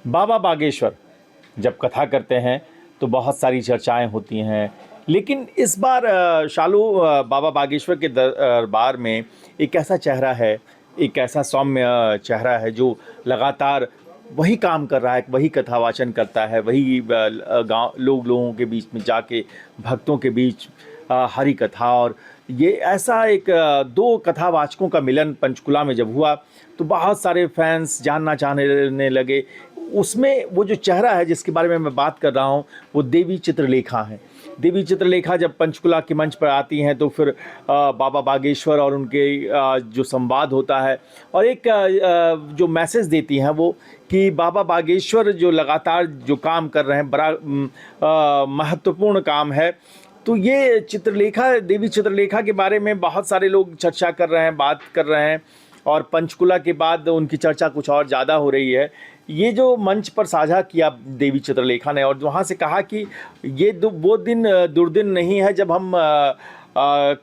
बाबा बागेश्वर जब कथा करते हैं तो बहुत सारी चर्चाएं होती हैं, लेकिन इस बार शालू बाबा बागेश्वर के दरबार में एक ऐसा चेहरा है, एक ऐसा सौम्य चेहरा है जो लगातार वही काम कर रहा है, वही कथावाचन करता है, वही गांव लोगों के बीच में जाके भक्तों के बीच हरि कथा। और ये ऐसा एक दो कथावाचकों का मिलन पंचकुला में जब हुआ तो बहुत सारे फैंस जानना चाहने लगे। उसमें वो जो चेहरा है जिसके बारे में मैं बात कर रहा हूँ वो देवी चित्रलेखा है। देवी चित्रलेखा जब पंचकुला के मंच पर आती हैं तो फिर बाबा बागेश्वर और उनके जो संवाद होता है और एक जो मैसेज देती हैं वो कि बाबा बागेश्वर जो लगातार जो काम कर रहे हैं बड़ा महत्वपूर्ण काम है। तो ये चित्रलेखा, देवी चित्रलेखा के बारे में बहुत सारे लोग चर्चा कर रहे हैं, बात कर रहे हैं और पंचकुला के बाद उनकी चर्चा कुछ और ज़्यादा हो रही है। ये जो मंच पर साझा किया देवी चित्रलेखा ने और वहाँ से कहा कि ये वो दिन दुर्दिन नहीं है जब हम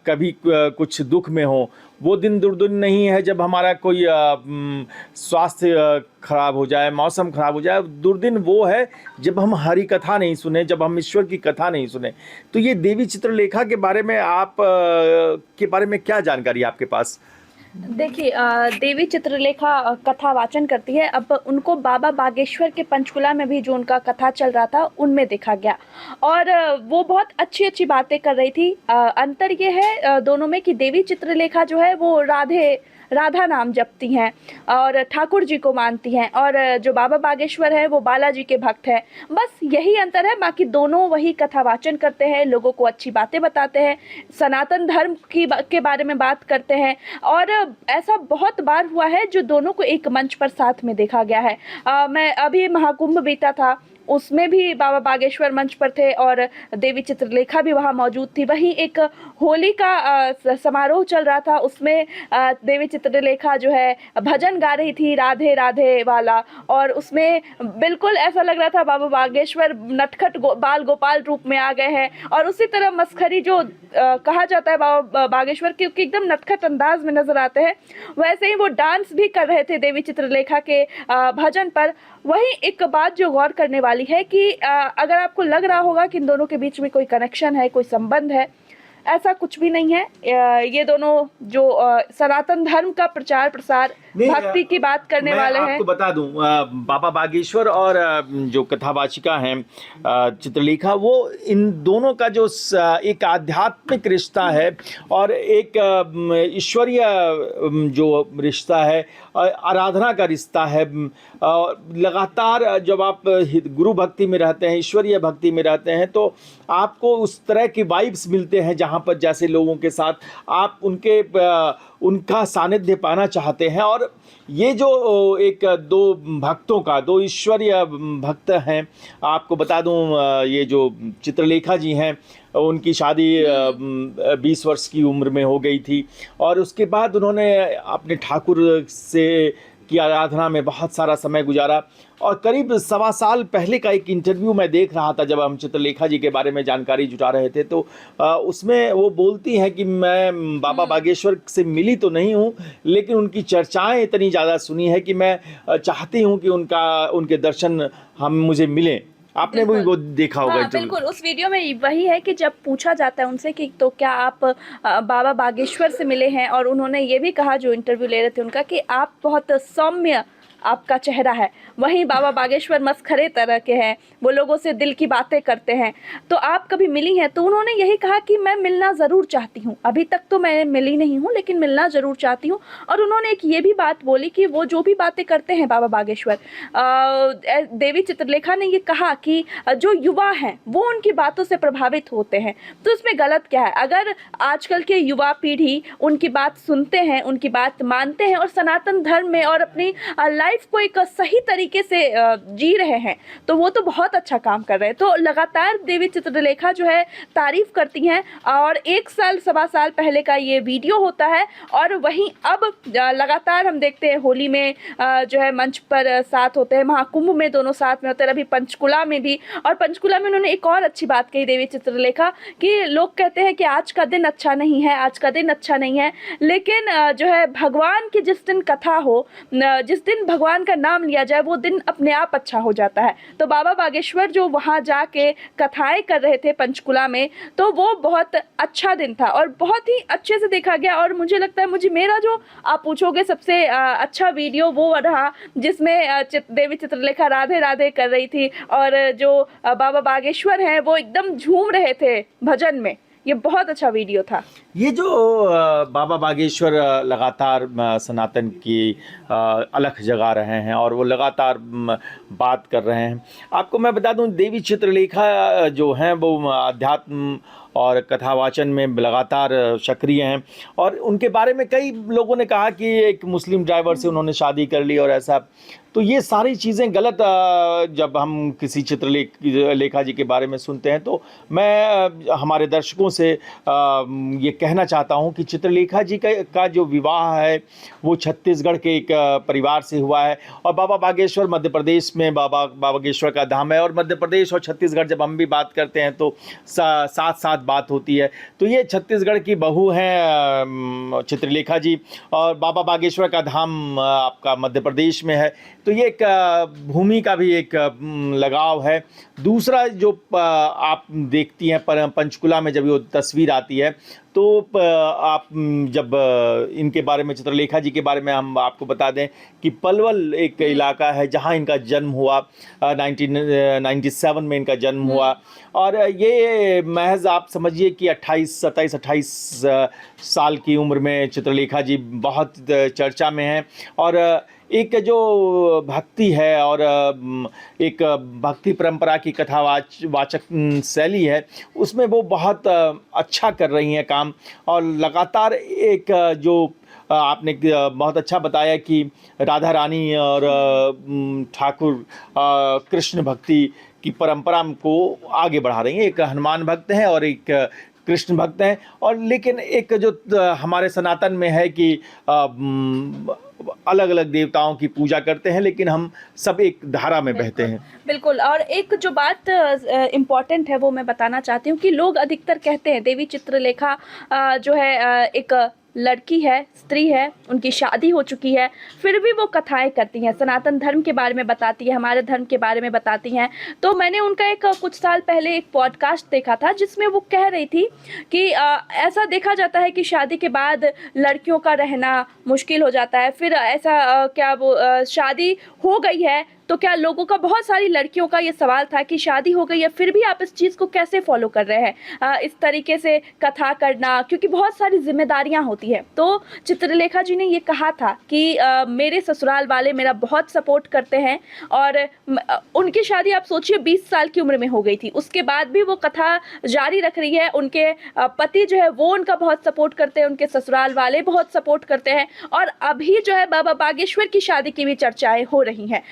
कभी कुछ दुख में हो, वो दिन दुर्दिन नहीं है जब हमारा कोई स्वास्थ्य खराब हो जाए, मौसम खराब हो जाए। दुर्दिन वो है जब हम हरि कथा नहीं सुने, जब हम ईश्वर की कथा नहीं सुने। तो ये देवी चित्रलेखा के बारे में आप के बारे में क्या जानकारी है आपके पास? देखिए, देवी चित्रलेखा कथा वाचन करती है। अब उनको बाबा बागेश्वर के पंचकुला में भी जो उनका कथा चल रहा था उनमें देखा गया और वो बहुत अच्छी अच्छी बातें कर रही थी। अंतर ये है दोनों में कि देवी चित्रलेखा जो है वो राधा नाम जपती हैं और ठाकुर जी को मानती हैं और जो बाबा बागेश्वर है वो बालाजी के भक्त हैं। बस यही अंतर है, बाकी दोनों वही कथावाचन करते हैं, लोगों को अच्छी बातें बताते हैं, सनातन धर्म के बारे में बात करते हैं और ऐसा बहुत बार हुआ है जो दोनों को एक मंच पर साथ में देखा गया है। मैं अभी महाकुंभ बीता था, उसमें भी बाबा बागेश्वर मंच पर थे और देवी चित्रलेखा भी वहाँ मौजूद थी। वहीं एक होली का समारोह चल रहा था, उसमें देवी चित्रलेखा जो है भजन गा रही थी, राधे राधे वाला, और उसमें बिल्कुल ऐसा लग रहा था बाबा बागेश्वर नटखट बाल गोपाल रूप में आ गए हैं और उसी तरह मस्खरी जो कहा जाता है बाबा बागेश्वर क्योंकि एकदम नटखट अंदाज में नजर आते हैं, वैसे ही वो डांस भी कर रहे थे देवी चित्रलेखा के भजन पर। वहीं एक बात जो गौर करने वाली है कि अगर आपको लग रहा होगा कि इन दोनों के बीच में कोई कनेक्शन है, कोई संबंध है, ऐसा कुछ भी नहीं है। ये दोनों जो सनातन धर्म का प्रचार प्रसार भक्ति की बात करने वाले हैं। मैं आपको बता दूं, बाबा बागेश्वर और जो कथावाचिका हैं चित्रलेखा, वो इन दोनों का जो एक आध्यात्मिक रिश्ता है और एक ईश्वरीय जो रिश्ता है, आराधना का रिश्ता है। लगातार जब आप गुरु भक्ति में रहते हैं, ईश्वरीय भक्ति में रहते हैं तो आपको उस तरह के वाइब्स मिलते हैं जहाँ पर जैसे लोगों के साथ आप उनका सानिध्य पाना चाहते हैं। और ये जो एक दो ईश्वरीय भक्त हैं, आपको बता दूं ये जो चित्रलेखा जी हैं उनकी शादी 20 वर्ष की उम्र में हो गई थी और उसके बाद उन्होंने अपने ठाकुर से की आराधना में बहुत सारा समय गुजारा। और करीब 1.25 साल पहले का एक इंटरव्यू मैं देख रहा था जब हम चित्रलेखा जी के बारे में जानकारी जुटा रहे थे, तो उसमें वो बोलती हैं कि मैं बाबा बागेश्वर से मिली तो नहीं हूँ, लेकिन उनकी चर्चाएं इतनी ज़्यादा सुनी है कि मैं चाहती हूँ कि उनके दर्शन मुझे मिलें। आपने भी वो देखा होगा। हाँ, बिल्कुल। उस वीडियो में वही है कि जब पूछा जाता है उनसे कि तो क्या आप बाबा बागेश्वर से मिले हैं, और उन्होंने ये भी कहा जो इंटरव्यू ले रहे थे उनका कि आप बहुत सौम्य आपका चेहरा है। वहीं बाबा बागेश्वर मस्खरे तरह के हैं, वो लोगों से दिल की बातें करते हैं। तो आप कभी मिली हैं? तो उन्होंने यही कहा कि मैं मिलना ज़रूर चाहती हूँ, अभी तक तो मैं मिली नहीं हूँ लेकिन मिलना ज़रूर चाहती हूँ। और उन्होंने एक ये भी बात बोली कि वो जो भी बातें करते हैं बाबा बागेश्वर, देवी चित्रलेखा ने ये कहा कि जो युवा हैं वो उनकी बातों से प्रभावित होते हैं। तो इसमें गलत क्या है? अगर आजकल के युवा पीढ़ी उनकी बात सुनते हैं, उनकी बात मानते हैं और सनातन धर्म में और अपनी लाइफ को एक सही तरीके से जी रहे हैं तो वो तो बहुत अच्छा काम कर रहे हैं। तो लगातार देवी चित्रलेखा जो है तारीफ करती हैं और 1 साल 1.25 साल पहले का ये वीडियो होता है और वहीं अब लगातार हम देखते हैं होली में जो है मंच पर साथ होते हैं, महाकुंभ में दोनों साथ में होते हैं, अभी पंचकुला में भी। और पंचकुला में उन्होंने एक और अच्छी बात कही देवी चित्रलेखा कि लोग कहते हैं कि आज का दिन अच्छा नहीं है, आज का दिन अच्छा नहीं है, लेकिन जो है भगवान की जिस दिन कथा हो, जिस दिन भगवान भगवान का नाम लिया जाए वो दिन अपने आप अच्छा हो जाता है। तो बाबा बागेश्वर जो वहाँ जाके कथाएं कर रहे थे पंचकुला में, तो वो बहुत अच्छा दिन था और बहुत ही अच्छे से देखा गया। और मुझे लगता है मुझे मेरा जो आप पूछोगे सबसे अच्छा वीडियो वो रहा जिसमें देवी चित्रलेखा राधे राधे कर रही थी और जो बाबा बागेश्वर हैं वो एकदम झूम रहे थे भजन में। ये बहुत अच्छा वीडियो था। ये जो बाबा बागेश्वर लगातार सनातन की अलख जगा रहे हैं और वो लगातार बात कर रहे हैं। आपको मैं बता दूं, देवी चित्रलेखा जो हैं वो अध्यात्म और कथावाचन में लगातार सक्रिय हैं और उनके बारे में कई लोगों ने कहा कि एक मुस्लिम ड्राइवर से उन्होंने शादी कर ली और ऐसा। तो ये सारी चीज़ें गलत जब हम किसी चित्रलेखा जी के बारे में सुनते हैं तो मैं हमारे दर्शकों से ये कहना चाहता हूँ कि चित्रलेखा जी का जो विवाह है वो छत्तीसगढ़ के एक परिवार से हुआ है और बाबा बागेश्वर मध्य प्रदेश में बाबा बागेश्वर का धाम है और मध्य प्रदेश और छत्तीसगढ़ जब हम भी बात करते हैं तो साथ साथ बात होती है। तो ये छत्तीसगढ़ की बहू हैं चित्रलेखा जी और बाबा बागेश्वर का धाम आपका मध्य प्रदेश में है। तो ये एक भूमि का भी एक लगाव है। दूसरा जो आप देखती हैं पंचकुला में जब वो तस्वीर आती है तो आप जब इनके बारे में चित्रलेखा जी के बारे में हम आपको बता दें कि पलवल एक इलाका है जहां इनका जन्म हुआ। 1997 में इनका जन्म हुआ और ये महज आप समझिए कि 27-28 साल की उम्र में चित्रलेखा जी बहुत चर्चा में हैं और एक जो भक्ति है और एक भक्ति परंपरा की कथावाचक शैली है उसमें वो बहुत अच्छा कर रही हैं काम और लगातार एक जो आपने बहुत अच्छा बताया कि राधा रानी और ठाकुर कृष्ण भक्ति की परंपरा को आगे बढ़ा रही हैं। एक हनुमान भक्त हैं और एक कृष्ण भक्त हैं और लेकिन एक जो हमारे सनातन में है कि अलग अलग देवताओं की पूजा करते हैं लेकिन हम सब एक धारा में बहते हैं। बिल्कुल। और एक जो बात इम्पॉर्टेंट है वो मैं बताना चाहती हूँ कि लोग अधिकतर कहते हैं देवी चित्रलेखा जो है एक लड़की है, स्त्री है, उनकी शादी हो चुकी है, फिर भी वो कथाएं करती हैं, सनातन धर्म के बारे में बताती है, हमारे धर्म के बारे में बताती हैं। तो मैंने उनका एक कुछ साल पहले एक पॉडकास्ट देखा था जिसमें वो कह रही थी कि ऐसा देखा जाता है कि शादी के बाद लड़कियों का रहना मुश्किल हो जाता है। फिर ऐसा क्या वो शादी हो गई है तो क्या लोगों का, बहुत सारी लड़कियों का ये सवाल था कि शादी हो गई है फिर भी आप इस चीज़ को कैसे फॉलो कर रहे हैं, इस तरीके से कथा करना, क्योंकि बहुत सारी जिम्मेदारियां होती है। तो चित्रलेखा जी ने ये कहा था कि मेरे ससुराल वाले मेरा बहुत सपोर्ट करते हैं और उनकी शादी आप सोचिए 20 साल की उम्र में हो गई थी, उसके बाद भी वो कथा जारी रख रही है। उनके पति जो है वो उनका बहुत सपोर्ट करते हैं, उनके ससुराल वाले बहुत सपोर्ट करते हैं और अभी जो है बाबा बागेश्वर की शादी की भी चर्चाएं हो रही हैं।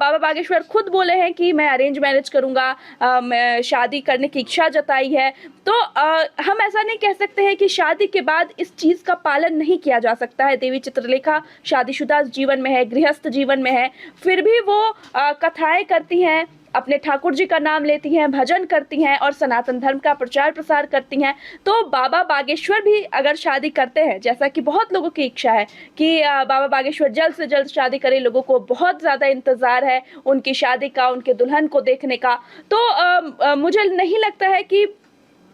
बाबा बागेश्वर खुद बोले हैं कि मैं अरेंज मैरिज करूंगा, मैं शादी करने की इच्छा जताई है। तो हम ऐसा नहीं कह सकते हैं कि शादी के बाद इस चीज़ का पालन नहीं किया जा सकता है। देवी चित्रलेखा शादीशुदा जीवन में है, गृहस्थ जीवन में है, फिर भी वो कथाएं करती हैं, अपने ठाकुर जी का नाम लेती हैं, भजन करती हैं और सनातन धर्म का प्रचार प्रसार करती हैं। तो बाबा बागेश्वर भी अगर शादी करते हैं, जैसा कि बहुत लोगों की इच्छा है कि बाबा बागेश्वर जल्द से जल्द शादी करें, लोगों को बहुत ज़्यादा इंतज़ार है उनकी शादी का, उनके दुल्हन को देखने का, तो मुझे नहीं लगता है कि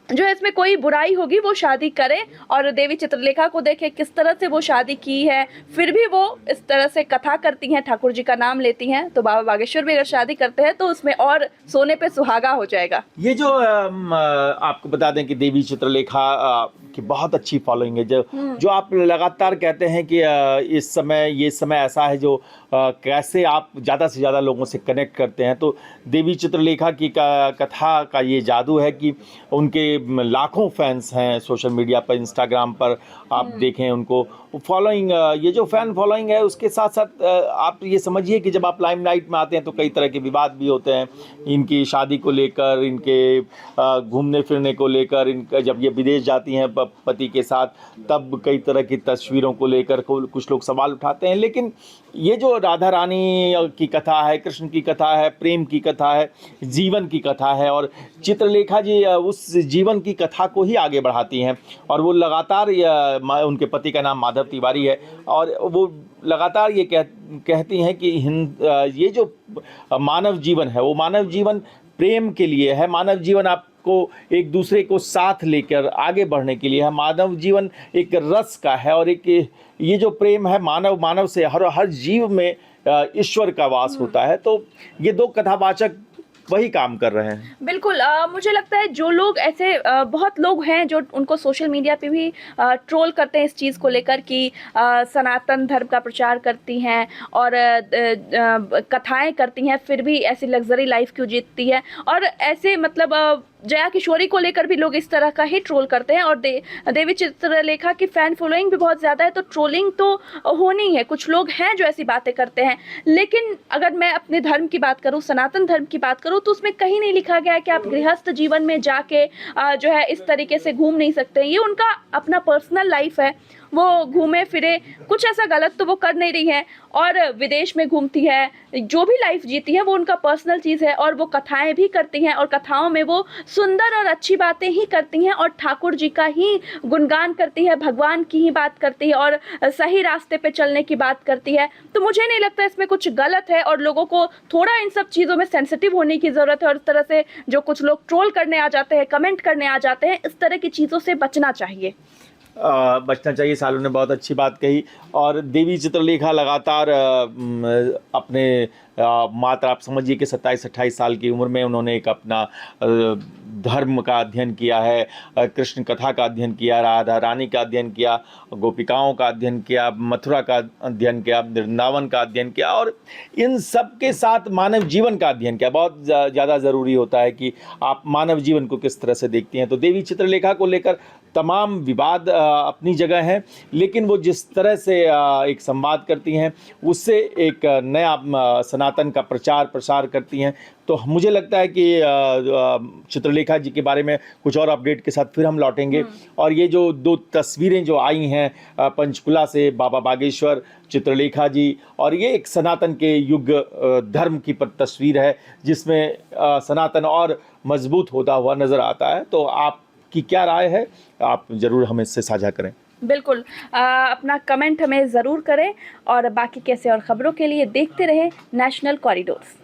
जो है इसमें कोई बुराई होगी, वो शादी करें और देवी चित्रलेखा को देखें किस तरह से वो शादी की है, फिर भी वो इस तरह से कथा करती हैं, ठाकुर जी का नाम लेती हैं। तो बाबा बागेश्वर भी अगर शादी करते हैं तो उसमें और सोने पे सुहागा हो जाएगा। ये जो आपको बता दें कि देवी चित्रलेखा की बहुत अच्छी फॉलोइंग है, जो आप लगातार कहते हैं कि इस समय ये समय ऐसा है जो कैसे आप ज़्यादा से ज़्यादा लोगों से कनेक्ट करते हैं। तो देवी चित्रलेखा की कथा का ये जादू है कि उनके लाखों फैंस हैं सोशल मीडिया पर, इंस्टाग्राम पर आप देखें उनको फॉलोइंग। ये जो फ़ैन फॉलोइंग है उसके साथ साथ आप ये समझिए कि जब आप लाइमलाइट में आते हैं तो कई तरह के विवाद भी होते हैं, इनकी शादी को लेकर, इनके घूमने फिरने को लेकर, इनका जब ये विदेश जाती हैं पति के साथ तब कई तरह की तस्वीरों को लेकर कुछ लोग सवाल उठाते हैं। लेकिन ये जो राधा रानी की कथा है, कृष्ण की कथा है, प्रेम की कथा है, जीवन की कथा है, और चित्रलेखा जी उस जीवन की कथा को ही आगे बढ़ाती हैं। और वो लगातार उनके पति का नाम माधव तिवारी है, और वो लगातार ये कहती हैं कि ये जो मानव जीवन है वो मानव जीवन प्रेम के लिए है। मानव जीवन आपको एक दूसरे को साथ लेकर आगे बढ़ने के लिए है। मानव जीवन एक रस का है, और एक ये जो प्रेम है मानव से हर जीव में ईश्वर का वास होता है। तो ये दो कथावाचक वही काम कर रहे हैं। बिल्कुल। मुझे लगता है जो लोग ऐसे बहुत लोग हैं जो उनको सोशल मीडिया पे भी ट्रोल करते हैं इस चीज़ को लेकर कि सनातन धर्म का प्रचार करती हैं और कथाएं करती हैं, फिर भी ऐसी लग्जरी लाइफ क्यों जीतती है, और ऐसे मतलब जया किशोरी को लेकर भी लोग इस तरह का ही ट्रोल करते हैं। और देवी चित्रलेखा की फ़ैन फॉलोइंग भी बहुत ज़्यादा है, तो ट्रोलिंग तो होनी है। कुछ लोग हैं जो ऐसी बातें करते हैं, लेकिन अगर मैं अपने धर्म की बात करूं, सनातन धर्म की बात करूं, तो उसमें कहीं नहीं लिखा गया है कि आप गृहस्थ जीवन में जाके जो है इस तरीके से घूम नहीं सकते। ये उनका अपना पर्सनल लाइफ है, वो घूमे फिरे, कुछ ऐसा गलत तो वो कर नहीं रही है, और विदेश में घूमती है, जो भी लाइफ जीती है वो उनका पर्सनल चीज़ है। और वो कथाएं भी करती हैं, और कथाओं में वो सुंदर और अच्छी बातें ही करती हैं, और ठाकुर जी का ही गुणगान करती है, भगवान की ही बात करती है, और सही रास्ते पे चलने की बात करती है। तो मुझे नहीं लगता इसमें कुछ गलत है, और लोगों को थोड़ा इन सब चीज़ों में सेंसिटिव होने की ज़रूरत है। और इस तरह से जो कुछ लोग ट्रोल करने आ जाते हैं, कमेंट करने आ जाते हैं, इस तरह की चीज़ों से बचना चाहिए। बचना चाहिए। सालू ने बहुत अच्छी बात कही। और देवी चित्रलेखा लगातार अपने मात्र आप समझिए कि 27-28 साल की उम्र में उन्होंने एक अपना धर्म का अध्ययन किया है, कृष्ण कथा का अध्ययन किया, राधा रानी का अध्ययन किया, गोपिकाओं का अध्ययन किया, मथुरा का अध्ययन किया, वृंदावन का अध्ययन किया, और इन सब के साथ मानव जीवन का अध्ययन किया। बहुत ज़्यादा ज़रूरी होता है कि आप मानव जीवन को किस तरह से देखती हैं। तो देवी चित्रलेखा को लेकर तमाम विवाद अपनी जगह हैं, लेकिन वो जिस तरह से एक संवाद करती हैं उससे एक नया सनातन का प्रचार प्रसार करती हैं। तो मुझे लगता है कि चित्रलेखा जी के बारे में कुछ और अपडेट के साथ फिर हम लौटेंगे। और ये जो दो तस्वीरें जो आई हैं पंचकुला से, बाबा बागेश्वर, चित्रलेखा जी, और ये एक सनातन के युग धर्म की तस्वीर है जिसमें सनातन और मजबूत होता हुआ नज़र आता है। तो आपकी क्या राय है, आप ज़रूर हमें इससे साझा करें। बिल्कुल। अपना कमेंट हमें ज़रूर करें, और बाकी कैसे और ख़बरों के लिए देखते रहें नेशनल कॉरिडोर्स।